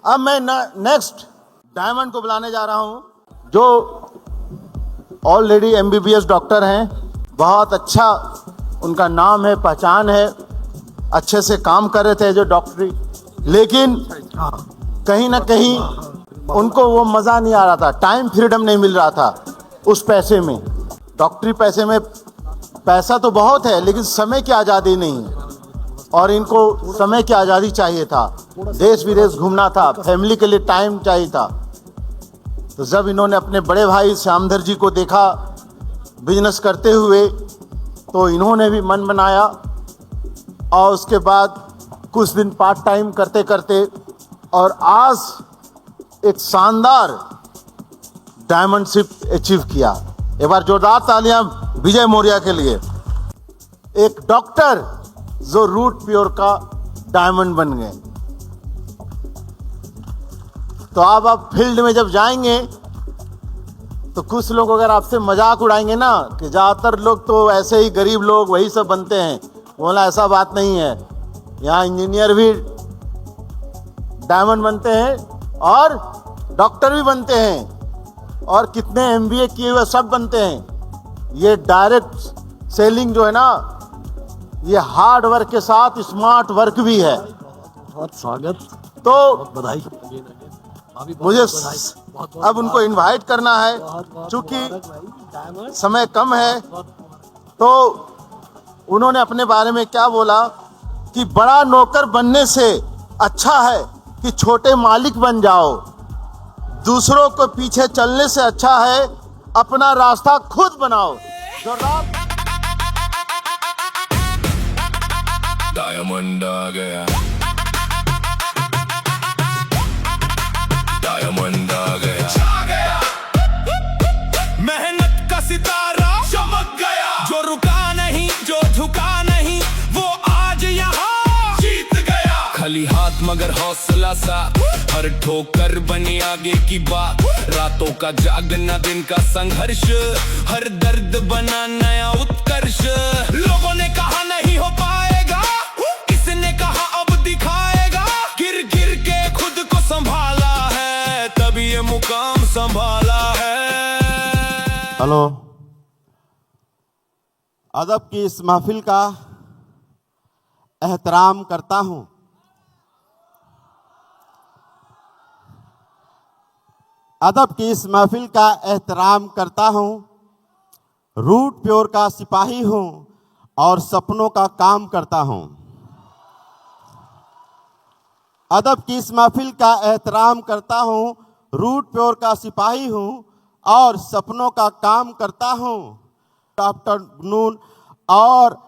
अब मैं next diamond को बुलाने जा रहा हूं, जो ऑलरेडी एमबीबीएस डॉक्टर हैं, बहुत अच्छा उनका नाम है, पहचान है, अच्छे से काम कर रहे थे जो डॉक्टरी, लेकिन कहीं ना कहीं उनको वो मज़ा नहीं आ रहा था, टाइम फ्रीडम नहीं मिल रहा था उस पैसे में। डॉक्टरी पैसे में पैसा तो बहुत है, लेकिन समय की आज़ादी नहीं, और इनको समय की आज़ादी चाहिए था, देश विदेश घूमना था, फैमिली के लिए टाइम चाहिए था। तो जब इन्होंने अपने बड़े भाई श्यामधर जी को देखा बिजनेस करते हुए, तो इन्होंने भी मन बनाया, और उसके बाद कुछ दिन पार्ट टाइम करते करते, और आज एक शानदार डायमंडशिप अचीव किया। एक बार जोरदार तालियां विजय मौर्य के लिए। एक डॉक्टर जो रूट प्योर का डायमंड बन गए। तो आप फील्ड में जब जाएंगे तो कुछ लोग अगर आपसे मजाक उड़ाएंगे ना कि ज़्यादातर लोग तो ऐसे ही गरीब लोग वही सब बनते हैं, बोला ऐसा बात नहीं है, यहाँ इंजीनियर भी डायमंड बनते हैं और डॉक्टर भी बनते हैं, और कितने एमबीए किए हुए सब बनते हैं। ये डायरेक्ट सेलिंग जो है ना, ये हार्ड वर्क के साथ स्मार्ट वर्क भी है। बहुत स्वागत, तो बहुत बधाई। मुझे अब उनको इनवाइट करना है, चूंकि समय कम है। तो उन्होंने अपने बारे में क्या बोला कि बड़ा नौकर बनने से अच्छा है कि छोटे मालिक बन जाओ, दूसरों को पीछे चलने से अच्छा है अपना रास्ता खुद बनाओ। डायमंड आ गया, डायमंड आ गया, छा गया, मेहनत का सितारा चमक गया, जो रुका नहीं, जो झुका नहीं, वो आज यहाँ जीत गया। खाली हाथ मगर हौसला सा, हर ठोकर बनी आगे की बात, रातों का जागना, दिन का संघर्ष, हर दर्द बना नया उत्कर्ष। लोगों ने कहा नहीं हो पाएगा, किसने कहा अब दिखाएगा, गिर गिर के खुद को संभाला है, तभी ये मुकाम संभाला है। हेलो, अदब की इस महफिल का एहतराम करता हूं। अदब की इस महफिल का एहतराम करता हूं। रूट प्योर का सिपाही हूं और सपनों का काम करता हूं। अदब की इस महफिल का एहतराम करता हूं। रूट प्योर का सिपाही हूं और सपनों का काम करता हूं। आफ्टरनून और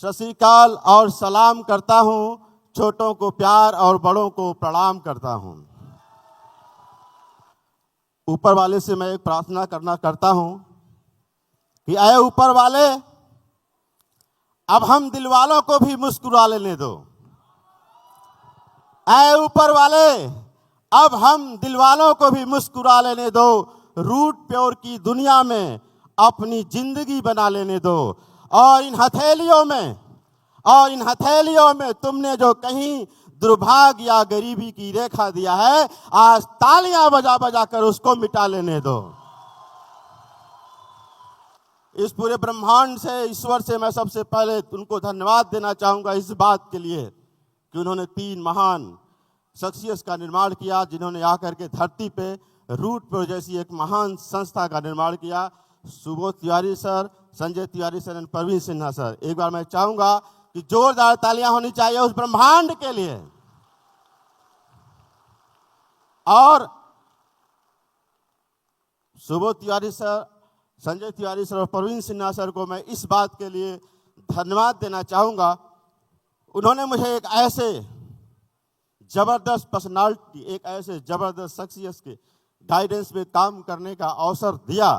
सत श्री अकाल और सलाम करता हूं। छोटों को प्यार और बड़ों को प्रणाम करता हूं। ऊपर वाले से मैं एक प्रार्थना करता हूं कि आए ऊपर वाले, अब हम दिल वालों को भी मुस्कुरा लेने दो। आए ऊपर वाले, अब हम दिल वालों को भी मुस्कुरा लेने दो। रूट प्योर की दुनिया में अपनी जिंदगी बना लेने दो। और इन हथेलियों में तुमने जो कहीं दुर्भाग्य या गरीबी की रेखा दिया है, आज तालियां बजा बजा कर उसको मिटा लेने दो। इस पूरे ब्रह्मांड से, ईश्वर से मैं सबसे पहले उनको धन्यवाद देना चाहूंगा इस बात के लिए कि उन्होंने 3 महान शख्सियत का निर्माण किया, जिन्होंने आकर के धरती पे रूट प्योर जैसी एक महान संस्था का निर्माण किया। सुबोध तिवारी सर, संजय तिवारी सर और प्रवीण सिन्हा सर। एक बार मैं चाहूंगा कि जोरदार तालियां होनी चाहिए उस ब्रह्मांड के लिए। और सुबोध तिवारी सर, संजय तिवारी सर और प्रवीण सिन्हा सर को मैं इस बात के लिए धन्यवाद देना चाहूंगा, उन्होंने मुझे एक ऐसे जबरदस्त पर्सनालिटी, एक ऐसे जबरदस्त शख्सियत के गाइडेंस में काम करने का अवसर दिया,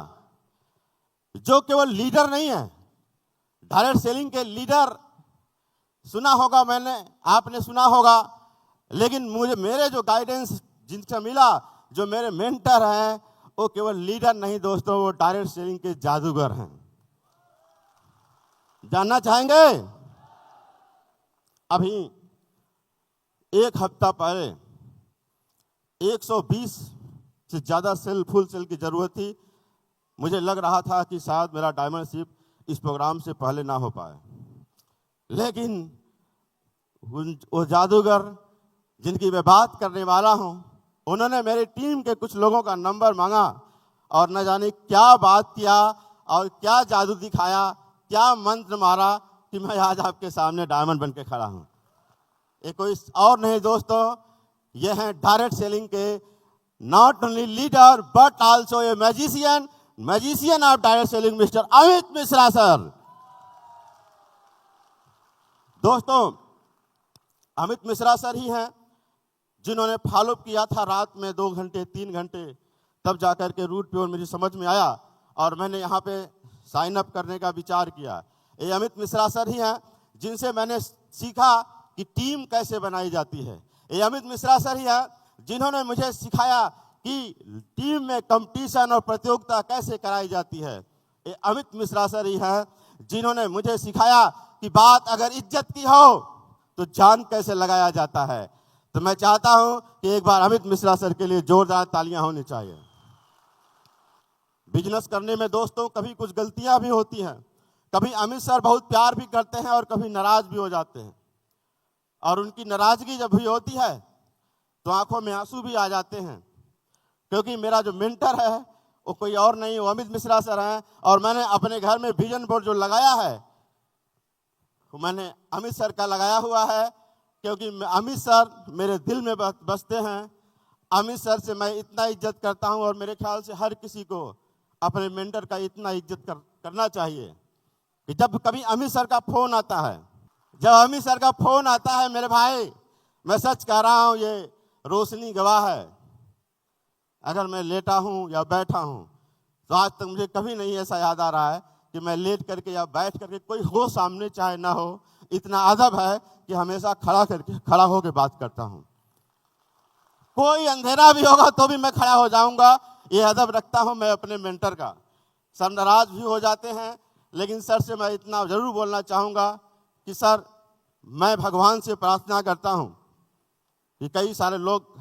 जो केवल लीडर नहीं है, डायरेक्ट सेलिंग के लीडर सुना होगा मैंने, आपने सुना होगा, लेकिन मेरे जो गाइडेंस जिनसे मिला, जो मेरे मेंटर हैं, वो केवल लीडर नहीं दोस्तों, वो डायरेक्ट सेलिंग के जादूगर हैं। जानना चाहेंगे? अभी 1 हफ्ता पहले 120 से ज़्यादा सेल, फुल सेल की ज़रूरत थी। मुझे लग रहा था कि शायद मेरा डायमंड शिप इस प्रोग्राम से पहले ना हो पाए, लेकिन वो जादूगर जिनकी मैं बात करने वाला हूं, उन्होंने मेरी टीम के कुछ लोगों का नंबर मांगा और न जाने क्या बात किया और क्या जादू दिखाया, क्या मंत्र मारा कि मैं आज आपके सामने डायमंड बन के खड़ा हूं। ये कोई और नहीं दोस्तों, ये हैं डायरेक्ट सेलिंग के not only leader but also a magician of direct selling, mister Amit Mishra sir. दोस्तों, अमित मिश्रा सर ही हैं जिन्होंने फॉलो किया था रात में 2 घंटे 3 घंटे, तब जाकर के रूट प्योर मुझे समझ में आया और मैंने यहाँ पे साइन अप करने का विचार किया। ये अमित मिश्रा सर ही हैं जिनसे मैंने सीखा कि टीम कैसे बनाई जाती है। ये अमित मिश्रा सर ही हैं जिन्होंने मुझे सिखाया कि टीम में कंपटीशन और प्रतियोगिता कैसे कराई जाती है। ये अमित मिश्रा सर ही हैं जिन्होंने मुझे सिखाया कि बात अगर इज्जत की हो तो जान कैसे लगाया जाता है। तो मैं चाहता हूं कि एक बार अमित मिश्रा सर के लिए जोरदार तालियां होनी चाहिए। बिजनेस करने में दोस्तों कभी कुछ गलतियां भी होती हैं, कभी अमित सर बहुत प्यार भी करते हैं और कभी नाराज भी हो जाते हैं, और उनकी नाराजगी जब भी होती है तो आंखों में आंसू भी आ जाते हैं, क्योंकि मेरा जो मेंटर है वो कोई और नहीं, वो अमित मिश्रा सर हैं। और मैंने अपने घर में विजन बोर्ड जो लगाया है वो मैंने अमित सर का लगाया हुआ है, क्योंकि अमित सर मेरे दिल में बसते हैं। अमित सर से मैं इतना इज्जत करता हूं और मेरे ख्याल से हर किसी को अपने मेंटर का इतना इज्जत करना चाहिए कि जब कभी अमित सर का फोन आता है, जब अमित सर का फोन आता है मेरे भाई, मैं सच कह रहा हूं, ये रोशनी गवाह है, अगर मैं लेटा हूं या बैठा हूं तो आज तक मुझे कभी नहीं ऐसा याद आ रहा है कि मैं लेट करके या बैठ करके, कोई हो सामने चाहे ना हो, इतना अदब है कि हमेशा खड़ा होकर बात करता हूं। कोई अंधेरा भी होगा तो भी मैं खड़ा हो जाऊंगा, ये अदब रखता हूं मैं अपने मेंटर का। सर नाराज भी हो जाते हैं, लेकिन सर से मैं इतना जरूर बोलना चाहूंगा कि सर, मैं भगवान से प्रार्थना करता हूं कि कई सारे लोग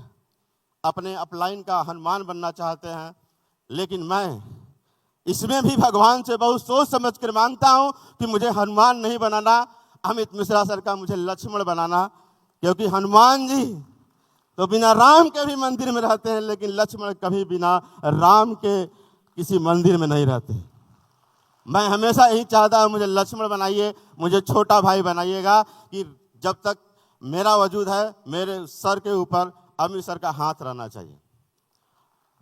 अपने अपलाइन का हनुमान बनना चाहते हैं, लेकिन मैं इसमें भी भगवान से बहुत सोच समझ कर मांगता हूं कि मुझे हनुमान नहीं बनाना, अमित मिश्रा सर का मुझे लक्ष्मण बनाना, क्योंकि हनुमान जी तो बिना राम के भी मंदिर में रहते हैं, लेकिन लक्ष्मण कभी बिना राम के किसी मंदिर में नहीं रहते। मैं हमेशा यही चाहता हूं, मुझे लक्ष्मण बनाइए, मुझे छोटा भाई बनाइएगा, कि जब तक मेरा वजूद है मेरे सर के ऊपर अमित सर का हाथ रहना चाहिए।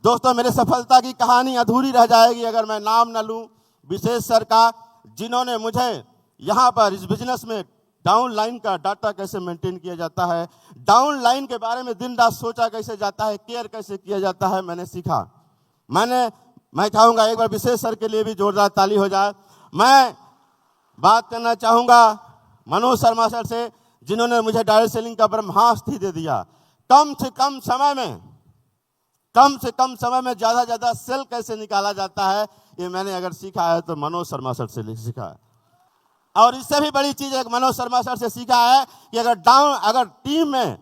दोस्तों, मेरे सफलता की कहानी अधूरी रह जाएगी अगर मैं नाम न लूं विशेष सर का, जिन्होंने मुझे यहाँ पर इस बिजनेस में डाउन लाइन का डाटा कैसे मेंटेन किया जाता है, डाउन लाइन के बारे में दिन रात सोचा कैसे जाता है, केयर कैसे किया जाता है, मैंने सीखा। मैं चाहूँगा एक बार विशेष सर के लिए भी जोरदार ताली हो जाए। मैं बात करना चाहूँगा मनोज शर्मा सर से, जिन्होंने मुझे डायरेक्ट सेलिंग का ब्रह्मास्त्र ही दे दिया। कम से कम समय में ज़्यादा ज्यादा सेल कैसे निकाला जाता है, ये मैंने अगर सीखा है तो मनोज शर्मा सर से सीखा है। और इससे भी बड़ी चीज एक मनोज शर्मा सर से सीखा है कि अगर टीम में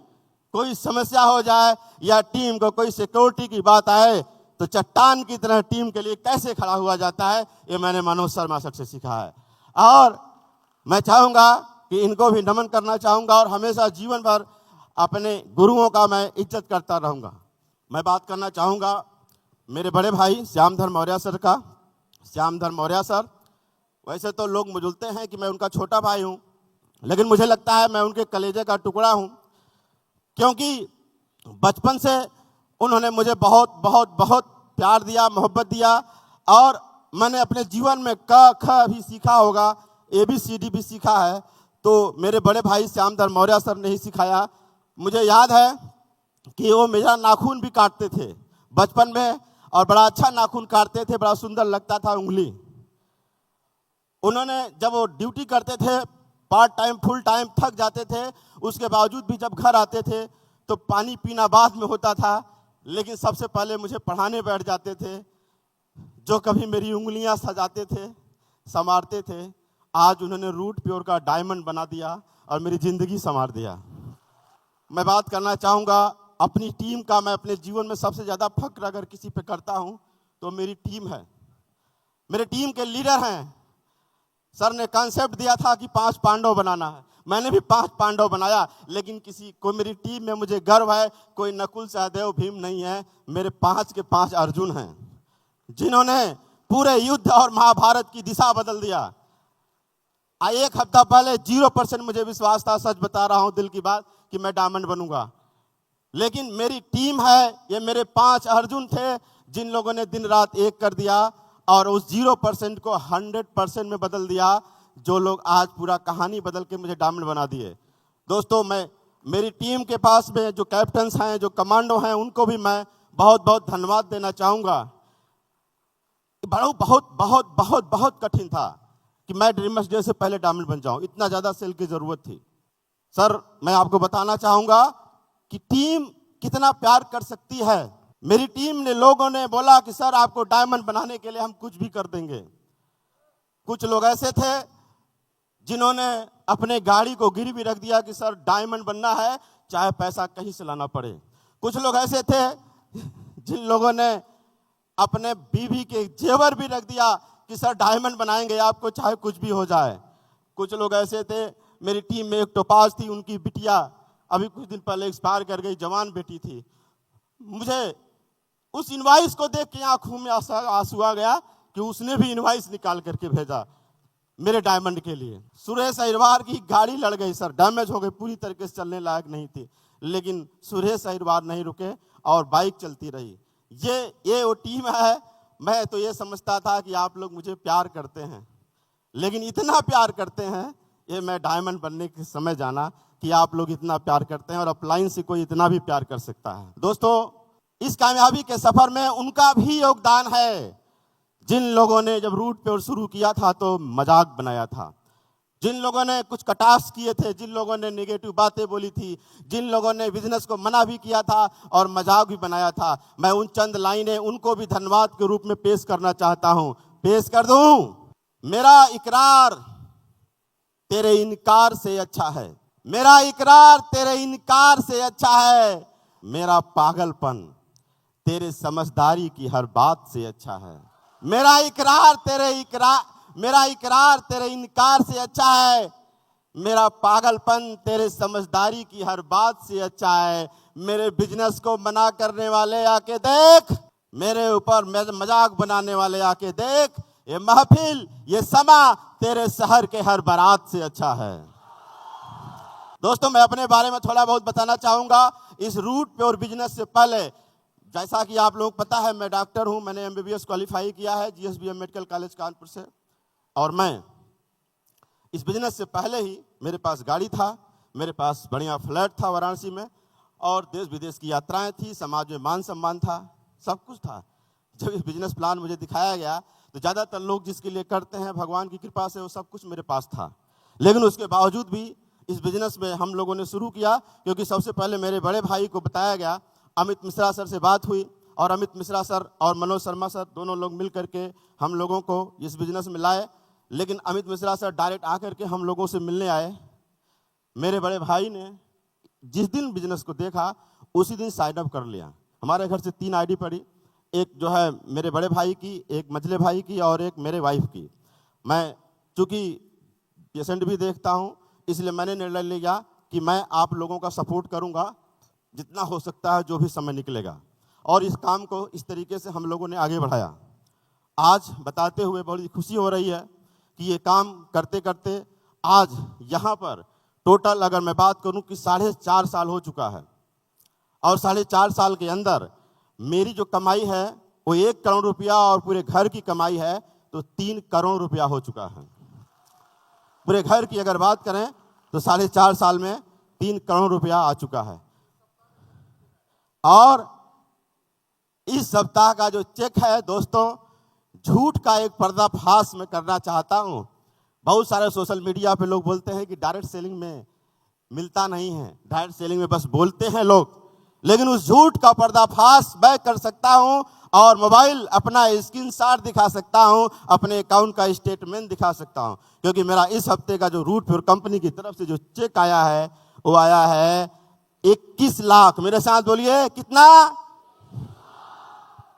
कोई समस्या हो जाए या टीम को कोई सिक्योरिटी की बात आए तो चट्टान की तरह टीम के लिए कैसे खड़ा हुआ जाता है, ये मैंने मनोज शर्मा सर से सीखा है। और मैं चाहूँगा कि इनको भी नमन करना चाहूँगा और हमेशा जीवन भर अपने गुरुओं का मैं इज्जत करता रहूँगा। मैं बात करना चाहूँगा मेरे बड़े भाई श्यामधर मौर्य सर का। श्यामधर मौर्य सर, वैसे तो लोग मुझलते हैं कि मैं उनका छोटा भाई हूँ, लेकिन मुझे लगता है मैं उनके कलेजे का टुकड़ा हूँ, क्योंकि बचपन से उन्होंने मुझे बहुत बहुत बहुत प्यार दिया, मोहब्बत दिया, और मैंने अपने जीवन में क ख भी सीखा होगा, ABCD भी सीखा है, तो मेरे बड़े भाई श्यामधर मौर्य सर ने ही सिखाया। मुझे याद है कि वो मेरा नाखून भी काटते थे बचपन में, और बड़ा अच्छा नाखून काटते थे, बड़ा सुंदर लगता था उंगली। उन्होंने जब वो ड्यूटी करते थे पार्ट टाइम फुल टाइम, थक जाते थे, उसके बावजूद भी जब घर आते थे तो पानी पीना बाद में होता था, लेकिन सबसे पहले मुझे पढ़ाने बैठ जाते थे, जो कभी मेरी उंगलियां सजाते थे, संवारते थे। आज उन्होंने रूट प्योर का डायमंड बना दिया और मेरी जिंदगी संवार दिया। मैं बात करना चाहूँगा अपनी टीम का मैं अपने जीवन में सबसे ज़्यादा फक्र अगर किसी पे करता हूँ तो मेरी टीम है। मेरे टीम के लीडर हैं। सर ने कॉन्सेप्ट दिया था कि 5 पांडव बनाना है, मैंने भी 5 पांडव बनाया, लेकिन किसी को मेरी टीम में मुझे गर्व है, कोई नकुल सहदेव भीम नहीं है, मेरे 5 के 5 अर्जुन हैं, जिन्होंने पूरे युद्ध और महाभारत की दिशा बदल दिया। एक हफ्ता पहले 0% मुझे विश्वास था, सच बता रहा हूं दिल की बात, कि मैं डायमंड बनूंगा, लेकिन मेरी टीम है, ये मेरे 5 अर्जुन थे जिन लोगों ने दिन रात एक कर दिया और उस 0% को 100% में बदल दिया, जो लोग आज पूरा कहानी बदल के मुझे डायमंड बना दिए। दोस्तों, मैं मेरी टीम के पास में जो कैप्टन्स हैं, जो कमांडो हैं, उनको भी मैं बहुत बहुत धन्यवाद देना चाहूँगा। बहुत बहुत बहुत बहुत बहुत कठिन था कि मैं ड्रीमर्स डे से पहले डायमंड बन जाऊँ, इतना ज़्यादा सेल की ज़रूरत थी। सर, मैं आपको बताना चाहूँगा कि टीम कितना प्यार कर सकती है। मेरी टीम ने, लोगों ने बोला कि सर आपको डायमंड बनाने के लिए हम कुछ भी कर देंगे। कुछ लोग ऐसे थे जिन्होंने अपने गाड़ी को गिरवी रख दिया कि सर डायमंड बनना है, चाहे पैसा कहीं से लाना पड़े। कुछ लोग ऐसे थे जिन लोगों ने अपने बीवी के जेवर भी रख दिया कि सर डायमंड बनाएंगे आपको, चाहे कुछ भी हो जाए। कुछ लोग ऐसे थे, मेरी टीम में एक टोपाज थी, उनकी बिटिया अभी कुछ दिन पहले एक्सपायर कर गई, जवान बेटी थी। मुझे उस इनवाइस को देख के आंखों में आंसू आ गया कि उसने भी इनवाइस निकाल करके भेजा मेरे डायमंड के लिए। सुरेश अहिरवार की गाड़ी लड़ गई सर, डैमेज हो गई, पूरी तरीके से चलने लायक नहीं थी, लेकिन सुरेश अहिरवार नहीं रुके और बाइक चलती रही। ये वो टीम है। मैं तो ये समझता था कि आप लोग मुझे प्यार करते हैं, लेकिन इतना प्यार करते हैं, ये मैं डायमंड बनने के समय जाना कि आप लोग इतना प्यार करते हैं और अपलाइन से कोई इतना भी प्यार कर सकता है। दोस्तों, इस कामयाबी के सफर में उनका भी योगदान है, जिन लोगों ने जब रूट पे शुरू किया था तो मजाक बनाया था, जिन लोगों ने कुछ कटाक्ष किए थे, जिन लोगों ने नेगेटिव बातें बोली थी, जिन लोगों ने बिजनेस को मना भी किया था और मजाक भी बनाया था, मैं उन चंद लाइनें उनको भी धन्यवाद के रूप में पेश करना चाहता हूं। पेश कर दूं। मेरा इकरार तेरे इनकार से अच्छा है, मेरा इकरार तेरे इनकार से अच्छा है, मेरा पागलपन तेरे समझदारी की हर बात से अच्छा है। मेरा इकरार तेरे इनकार से अच्छा है, मेरा पागलपन तेरे समझदारी की हर बात से अच्छा है। मेरे बिजनेस को मना करने वाले आके देख, मेरे ऊपर मजाक बनाने वाले आके देख, ये महफिल, ये समा तेरे शहर के हर बारात से अच्छा है। दोस्तों, मैं अपने बारे में थोड़ा बहुत बताना चाहूंगा। इस रूट पे और बिजनेस से पहले, जैसा कि आप लोग पता है, मैं डॉक्टर हूं, मैंने MBBS क्वालिफाई किया है GSBM मेडिकल कॉलेज कानपुर से, और मैं इस बिजनेस से पहले ही मेरे पास गाड़ी था, मेरे पास बढ़िया फ्लैट था वाराणसी में, और देश विदेश की यात्राएं थी, समाज में मान सम्मान था, सब कुछ था। जब ये बिजनेस प्लान मुझे दिखाया गया तो ज़्यादातर लोग जिसके लिए करते हैं भगवान की कृपा से, वो सब कुछ मेरे पास था। लेकिन उसके बावजूद भी इस बिजनेस में हम लोगों ने शुरू किया, क्योंकि सबसे पहले मेरे बड़े भाई को बताया गया। अमित मिश्रा सर से बात हुई और अमित मिश्रा सर और मनोज शर्मा सर दोनों लोग मिल करके हम लोगों को इस बिजनेस में लाए। लेकिन अमित मिश्रा सर डायरेक्ट आकर के हम लोगों से मिलने आए। मेरे बड़े भाई ने जिस दिन बिजनेस को देखा उसी दिन साइन अप कर लिया। हमारे घर से 3 आईडी पड़ी, एक जो है मेरे बड़े भाई की, एक मझले भाई की और एक मेरे वाइफ की। मैं चूँकि पेशेंट भी देखता हूँ, इसलिए मैंने निर्णय लिया कि मैं आप लोगों का सपोर्ट करूँगा जितना हो सकता है, जो भी समय निकलेगा, और इस काम को इस तरीके से हम लोगों ने आगे बढ़ाया। आज बताते हुए बड़ी खुशी हो रही है कि ये काम करते करते आज यहाँ पर टोटल अगर मैं बात करूँ कि 4.5 साल हो चुका है, और 4.5 साल के अंदर मेरी जो कमाई है वो 1 करोड़ रुपया, और पूरे घर की कमाई है तो 3 करोड़ रुपया हो चुका है। पूरे घर की अगर बात करें तो 4.5 साल में 3 करोड़ रुपया आ चुका है। और इस सप्ताह का जो चेक है दोस्तों, झूठ का एक पर्दाफाश मैं करना चाहता हूं। बहुत सारे सोशल मीडिया पे लोग बोलते हैं कि डायरेक्ट सेलिंग में मिलता नहीं है, डायरेक्ट सेलिंग में बस बोलते हैं लोग, लेकिन उस झूठ का पर्दाफाश मैं कर सकता हूं और मोबाइल अपना स्क्रीनशॉट दिखा सकता हूं, अपने अकाउंट का स्टेटमेंट दिखा सकता हूं, क्योंकि मेरा इस हफ्ते का जो रूट पर कंपनी की तरफ से जो चेक आया है वो आया है 21 लाख, मेरे साथ बोलिए कितना,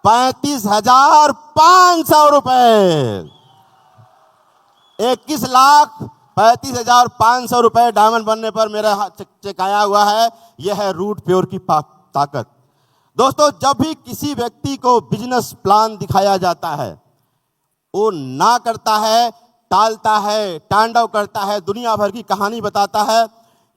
35,500 रुपए। 21,35,500 रुपए डायमंड बनने पर मेरा चेक आया हुआ है। यह है रूट प्योर की ताकत। दोस्तों, जब भी किसी व्यक्ति को बिजनेस प्लान दिखाया जाता है, वो ना करता है, टालता है, तांडव करता है, दुनिया भर की कहानी बताता है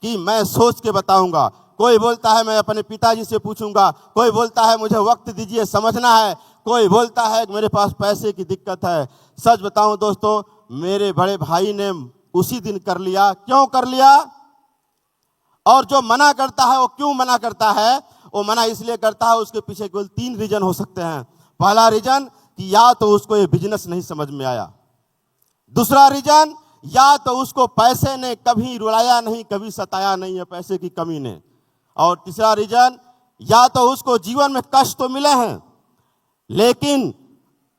कि मैं सोच के बताऊंगा। कोई बोलता है मैं अपने पिताजी से पूछूंगा, कोई बोलता है मुझे वक्त दीजिए, समझना है, कोई बोलता है मेरे पास पैसे की दिक्कत है। सच बताऊं दोस्तों, मेरे बड़े भाई ने उसी दिन कर लिया। क्यों कर लिया? और जो मना करता है वो क्यों मना करता है? वो मना इसलिए करता है, उसके पीछे केवल 3 रीजन हो सकते हैं। पहला रीजन कि या तो उसको ये बिजनेस नहीं समझ में आया, दूसरा रीजन या तो उसको पैसे ने कभी रुलाया नहीं, कभी सताया नहीं है, पैसे की कमी ने, और तीसरा रीजन या तो उसको जीवन में कष्ट तो मिले हैं लेकिन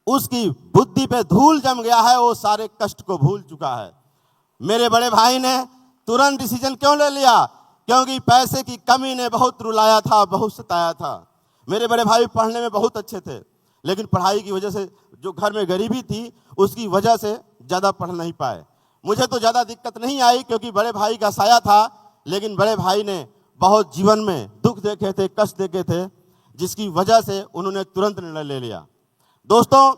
उसकी बुद्धि पे धूल जम गया है, वो सारे कष्ट को भूल चुका है। मेरे बड़े भाई ने तुरंत डिसीजन क्यों ले लिया? क्योंकि पैसे की कमी ने बहुत रुलाया था, बहुत सताया था। मेरे बड़े भाई पढ़ने में बहुत अच्छे थे, लेकिन पढ़ाई की वजह से, जो घर में गरीबी थी उसकी वजह से ज़्यादा पढ़ नहीं पाए। मुझे तो ज़्यादा दिक्कत नहीं आई क्योंकि बड़े भाई का साया था, लेकिन बड़े भाई ने बहुत जीवन में दुख देखे थे, कष्ट देखे थे, जिसकी वजह से उन्होंने तुरंत निर्णय ले लिया। दोस्तों,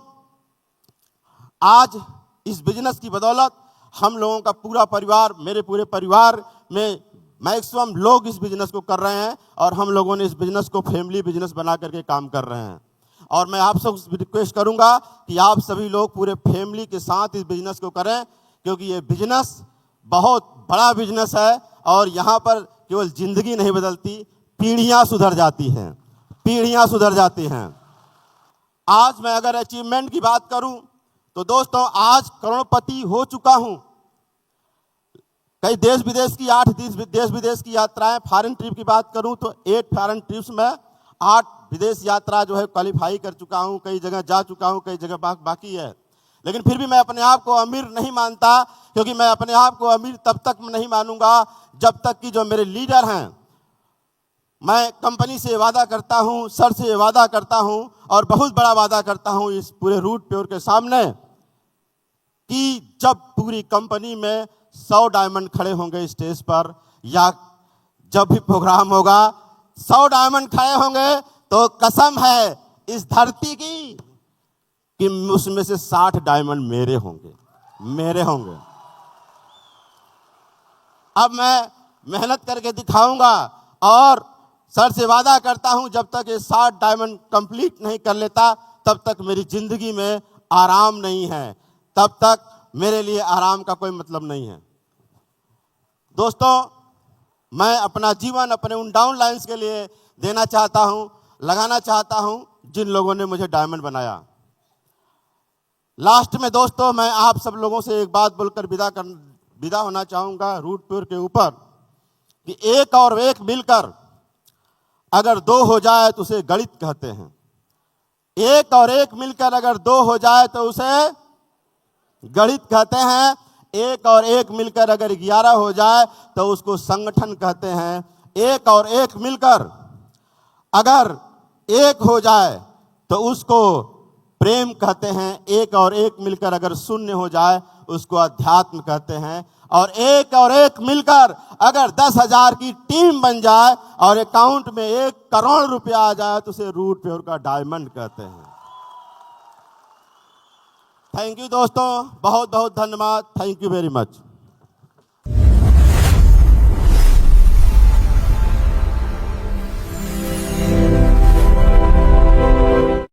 आज इस बिजनेस की बदौलत हम लोगों का पूरा परिवार, मेरे पूरे परिवार में मैक्सिमम लोग इस बिजनेस को कर रहे हैं और हम लोगों ने इस बिजनेस को फैमिली बिजनेस बना करके काम कर रहे हैं। और मैं आप सबसे रिक्वेस्ट करूंगा कि आप सभी लोग पूरे फैमिली के साथ इस बिजनेस को करें, क्योंकि ये बिजनेस बहुत बड़ा बिजनेस है और यहाँ पर केवल जिंदगी नहीं बदलती, पीढ़ियाँ सुधर जाती हैं, पीढ़ियाँ सुधर जाती हैं। आज मैं अगर अचीवमेंट की बात करूं तो दोस्तों, आज करोड़पति हो चुका हूं। कई देश विदेश की 8 देश विदेश की यात्राएं, फॉरेन ट्रिप की बात करूं तो 8 फॉरेन ट्रिप्स में 8 विदेश यात्रा जो है क्वालिफाई कर चुका हूं, कई जगह जा चुका हूं, कई जगह बाकी है। लेकिन फिर भी मैं अपने आप को अमीर नहीं मानता, क्योंकि मैं अपने आप को अमीर तब तक नहीं मानूंगा जब तक कि जो मेरे लीडर हैं, मैं कंपनी से वादा करता हूं, सर से वादा करता हूं और बहुत बड़ा वादा करता हूं इस पूरे रूट प्योर के सामने कि जब पूरी कंपनी में 100 डायमंड खड़े होंगे स्टेज पर, या जब भी प्रोग्राम होगा 100 डायमंड खड़े होंगे, तो कसम है इस धरती की कि उसमें से 60 डायमंड मेरे होंगे, मेरे होंगे। अब मैं मेहनत करके दिखाऊंगा और सर से वादा करता हूं जब तक ये 60 डायमंड कंप्लीट नहीं कर लेता तब तक मेरी जिंदगी में आराम नहीं है, तब तक मेरे लिए आराम का कोई मतलब नहीं है। दोस्तों, मैं अपना जीवन अपने उन डाउन लाइन्स के लिए देना चाहता हूं, लगाना चाहता हूं जिन लोगों ने मुझे डायमंड बनाया। लास्ट में दोस्तों, मैं आप सब लोगों से एक बात बोलकर विदा होना चाहूंगा रूट प्योर के ऊपर कि एक और एक मिलकर अगर 2 हो जाए तो उसे गणित कहते हैं। एक और एक मिलकर अगर 2 हो जाए तो उसे गणित कहते हैं। एक और एक मिलकर अगर 11 हो जाए तो उसको संगठन कहते हैं। एक और एक मिलकर अगर 1 हो जाए तो उसको प्रेम कहते हैं। एक और एक मिलकर अगर 0 हो जाए उसको अध्यात्म कहते हैं। और एक मिलकर अगर 10,000 की टीम बन जाए और अकाउंट में 1 करोड़ रुपया आ जाए तो उसे रूट प्योर का डायमंड कहते हैं। थैंक यू दोस्तों, बहुत बहुत धन्यवाद। Thank you very much.